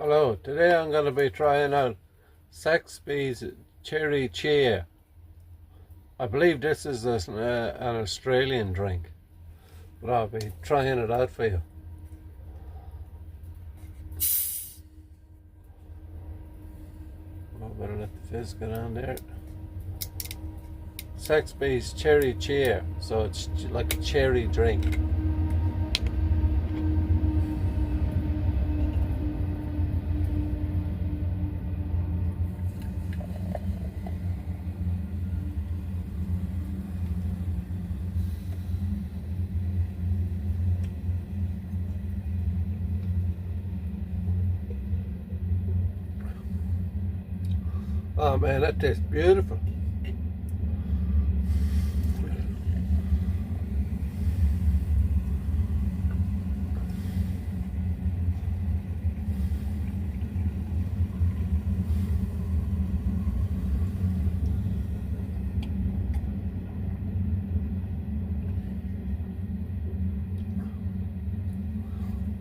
Hello, today I'm going to be trying out Saxbys Cherry Cheer. I believe this is an Australian drink, but I'll be trying it out for you. I better let the fizz get on there. Saxbys Cherry Cheer, so it's like a cherry drink. Oh man, that tastes beautiful.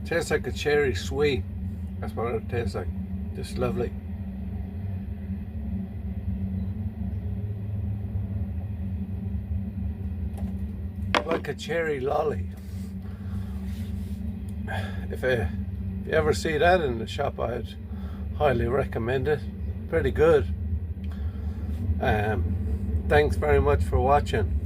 Tastes like a cherry sweet. That's what it tastes like. Just lovely. Like a cherry lolly. If you ever see that in the shop, I'd highly recommend it. Pretty good. Thanks very much for watching.